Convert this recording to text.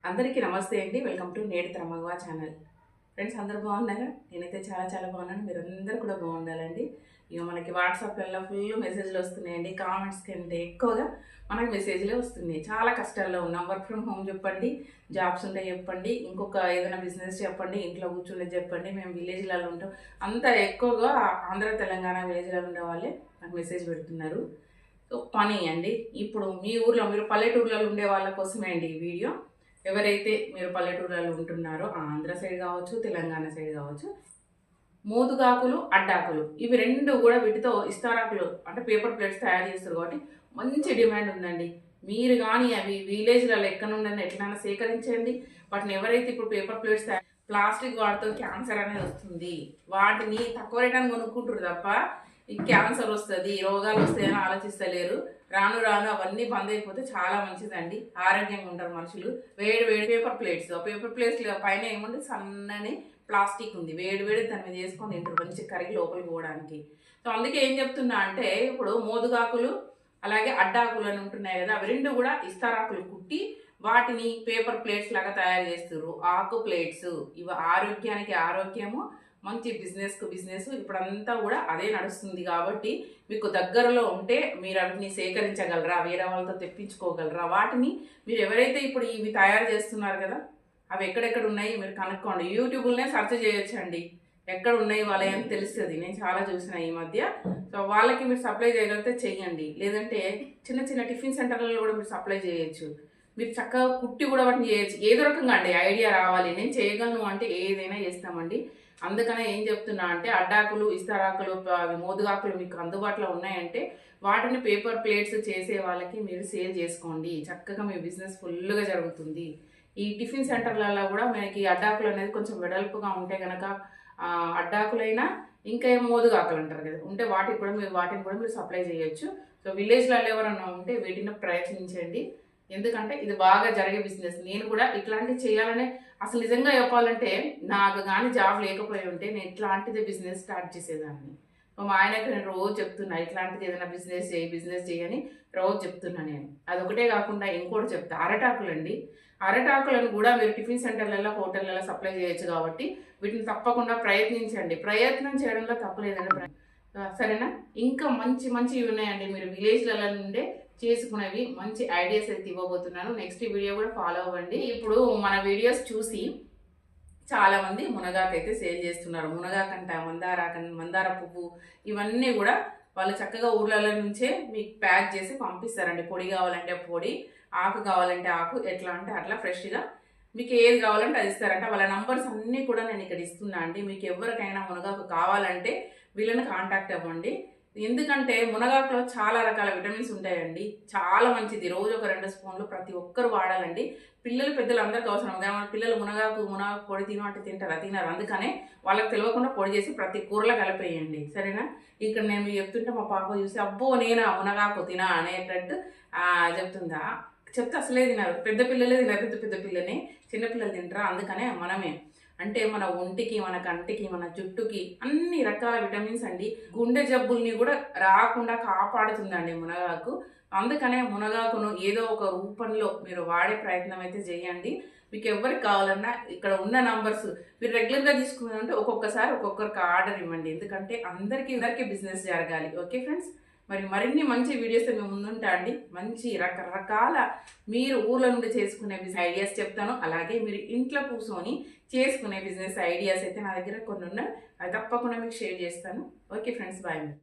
అందరికీ నమస్తే అండి. వెల్కమ్ టు నేటి తరమగవా ఛానల్. ఫ్రెండ్స్ అందరూ బాగున్నారా? నేనైతే చాలా బాగున్నాను. మీరందరూ కూడా బాగుండాలండి. ఇక మనకి వాట్సాప్లలో ఫుల్ మెసేజ్లు వస్తున్నాయండి. కామెంట్స్ కంటే ఎక్కువగా మనకి మెసేజ్లే వస్తున్నాయి. చాలా కష్టాల్లో ఉన్నాం. వర్క్ ఫ్రమ్ హోమ్ చెప్పండి, జాబ్స్ ఉంటాయి చెప్పండి, ఇంకొక ఏదైనా బిజినెస్ చెప్పండి, ఇంట్లో కూర్చుండేది చెప్పండి, మేము విలేజ్లలో ఉంటాం. అంత ఎక్కువగా ఆంధ్ర తెలంగాణ విలేజ్లలో ఉండే వాళ్ళే నాకు మెసేజ్ పెడుతున్నారు. సో పని అండి, ఇప్పుడు మీ ఊర్లో మీరు పల్లెటూర్లలో ఉండే వాళ్ళ కోసమే అండి ఈ వీడియో. ఎవరైతే మీరు పల్లెటూర్లలో ఉంటున్నారో ఆంధ్ర సైడ్ కావచ్చు, తెలంగాణ సైడ్ కావచ్చు, మోదుగాకులు, అడ్డాకులు ఇవి రెండు కూడా వీటితో ఇస్తారాకులు అంటే పేపర్ ప్లేట్స్ తయారు చేస్తారు కాబట్టి మంచి డిమాండ్ ఉందండి. మీరు కానీ అవి విలేజ్లలో ఎక్కడ నుండి ఎట్లైనా సేకరించండి. వాటిని ఎవరైతే ఇప్పుడు పేపర్ ప్లేట్స్ ప్లాస్టిక్ వాటితో క్యాన్సర్ అనేది వస్తుంది, వాటిని తక్కువ రేట్ అని కొనుక్కుంటారు తప్ప ఈ క్యాన్సర్ వస్తుంది, రోగాలు వస్తాయని ఆలోచిస్తలేరు. రాను రాను అవన్నీ బంద్ అయిపోతే చాలా మంచిదండి. ఆరోగ్యంగా ఉంటారు మనుషులు. వేడి వేడి పేపర్ ప్లేట్స్, ఆ పేపర్ ప్లేట్స్ పైన ఏముంది సన్నని ప్లాస్టిక్ ఉంది, వేడి వేడి దాని మీద వేసుకొని తింటారు మంచి కరిగి లోపలికి పోవడానికి. సో అందుకే ఏం చెప్తున్నా అంటే ఇప్పుడు మోదుగాకులు అలాగే అడ్డాకులు అని ఉంటున్నాయి కదా, అవి రెండు కూడా ఇస్తారాకులు కుట్టి వాటిని పేపర్ ప్లేట్స్ లాగా తయారు చేస్తారు. ఆకు ప్లేట్స్ ఇవి ఆరోగ్యానికి ఆరోగ్యము, మంచి బిజినెస్కు బిజినెస్. ఇప్పుడంతా కూడా అదే నడుస్తుంది కాబట్టి మీకు దగ్గరలో ఉంటే మీరు వాటిని సేకరించగలరా, వేరే వాళ్ళతో తెప్పించుకోగలరా, వాటిని మీరు ఎవరైతే ఇప్పుడు ఇవి తయారు చేస్తున్నారు కదా అవి ఎక్కడెక్కడ ఉన్నాయి మీరు కనుక్కోండి. యూట్యూబ్లోనే సెర్చ్ చేయొచ్చండి, ఎక్కడ ఉన్నాయి వాళ్ళని తెలుస్తుంది. నేను చాలా చూసిన ఈ మధ్య. సో వాళ్ళకి మీరు సప్లై చేయగలిగితే చెయ్యండి, లేదంటే చిన్న చిన్న టిఫిన్ సెంటర్లలో కూడా మీరు సప్లై చేయొచ్చు. మీరు చక్కగా కుట్టి కూడా వాటిని చేయొచ్చు. ఏదో రకంగా అండి ఐడియా రావాలి. నేను చేయగలను అంటే ఏదైనా చేస్తామండి. అందుకనే ఏం చెప్తున్నా అంటే అడ్డాకులు, ఇస్తారాకులు, మోదుగాకులు మీకు అందుబాటులో ఉన్నాయంటే వాటిని పేపర్ ప్లేట్స్ చేసే వాళ్ళకి మీరు సేల్ చేసుకోండి. చక్కగా మీ బిజినెస్ ఫుల్గా జరుగుతుంది. ఈ టిఫిన్ సెంటర్లలో కూడా మనకి అడ్డాకులు అనేది కొంచెం వెడల్పుగా ఉంటే కనుక అడ్డాకులైనా ఇంకా మోదుగాకులు అంటారు కదా ఉంటే వాటిని కూడా మీరు సప్లై చేయొచ్చు. సో విలేజ్లలో ఎవరైనా ఉంటే వీటిని ప్రయత్నించండి. ఎందుకంటే ఇది బాగా జరిగే బిజినెస్. నేను కూడా ఇట్లాంటివి చేయాలనే అసలు నిజంగా చెప్పాలంటే నాకు కానీ జాబ్ లేకపోయి ఉంటే నేను ఇట్లాంటిది బిజినెస్ స్టార్ట్ చేసేదాన్ని. మా ఆయనకు నేను రోజు చెప్తున్నా ఇట్లాంటిది ఏదైనా బిజినెస్ చేయని రోజు చెప్తున్నా. నేను అదొకటే కాకుండా ఇంకోటి చెప్తా, అరటాకులండి. అరటాకులను కూడా మీరు టిఫిన్ సెంటర్లలో హోటళ్ళలో సప్లై చేయొచ్చు కాబట్టి వీటిని తప్పకుండా ప్రయత్నించండి. ప్రయత్నం చేయడంలో తప్పలేదండి, సరేనా? ఇంకా మంచివి ఉన్నాయండి. మీరు విలేజ్లలో నుండే చేసుకునేవి మంచి ఐడియాస్ అయితే ఇవ్వబోతున్నాను. నెక్స్ట్ వీడియో కూడా ఫాలో అవ్వండి. ఇప్పుడు మన వీడియోస్ చూసి చాలామంది మునగాకైతే సేల్ చేస్తున్నారు. మునగాకంట, మందార పువ్వు ఇవన్నీ కూడా వాళ్ళు చక్కగా ఊర్లలో నుంచే మీకు ప్యాక్ చేసి పంపిస్తారండి. పొడి కావాలంటే పొడి, ఆకు కావాలంటే ఆకు, ఎట్లా అంటే అట్లా ఫ్రెష్గా మీకు ఏది కావాలంటే అది ఇస్తారంట. వాళ్ళ నంబర్స్ అన్నీ కూడా నేను ఇక్కడ ఇస్తున్నా అండి. మీకు ఎవరికైనా మునగాకు కావాలంటే వీళ్ళని కాంటాక్ట్ అవ్వండి. ఎందుకంటే మునగాకులో చాలా రకాల విటమిన్స్ ఉంటాయండి, చాలా మంచిది. రోజు ఒక 2 స్పూన్లు ప్రతి ఒక్కరు వాడాలండి. పిల్లలు పెద్దలు అందరికీ అవసరం. మన పిల్లలు మునగాకు పొడి తినమంటే తినరు. అందుకనే వాళ్ళకి తెలియకుండా పొడి చేసి ప్రతి కూరలో కలిపేయండి, సరేనా? ఇక్కడ నేను చెప్తుంటే మా పాప చూసి అబ్బో నేనా మునగాకు తినా అనేటట్టు చెప్తుందా. చెప్తే అసలే తినరు. పెద్ద పిల్లలే తినరు, పెద్ద పిల్లనే. చిన్నపిల్లలు తింటారా? అందుకనే మనమే అంటే మన ఒంటికి, మన కంటికి, మన జుట్టుకి అన్ని రకాల విటమిన్స్ అండి. గుండె జబ్బుల్ని కూడా రాకుండా కాపాడుతుందండి మునగాకు. అందుకనే మునగాకును ఏదో ఒక రూపంలో మీరు వాడే ప్రయత్నం అయితే చేయండి. మీకు ఎవరికి కావాలన్నా ఇక్కడ ఉన్న నంబర్స్ మీరు రెగ్యులర్గా తీసుకున్నారంటే ఒక్కొక్కసారి ఒక్కొక్కరికి ఆర్డర్ ఇవ్వండి. ఎందుకంటే అందరికీ బిజినెస్ జరగాలి. ఓకే ఫ్రెండ్స్, మరిన్ని మంచి వీడియోస్ మేము ముందుంటా అండి. మంచి రకరకాల మీరు ఊర్ల నుండి చేసుకునే బిజినెస్ ఐడియాస్ చెప్తాను. అలాగే మీరు ఇంట్లో కూర్చొని చేసుకునే బిజినెస్ ఐడియాస్ అయితే నా దగ్గర కొన్ని ఉన్నాయి, అది తప్పకుండా మీకు షేర్ చేస్తాను. Okay friends, bye.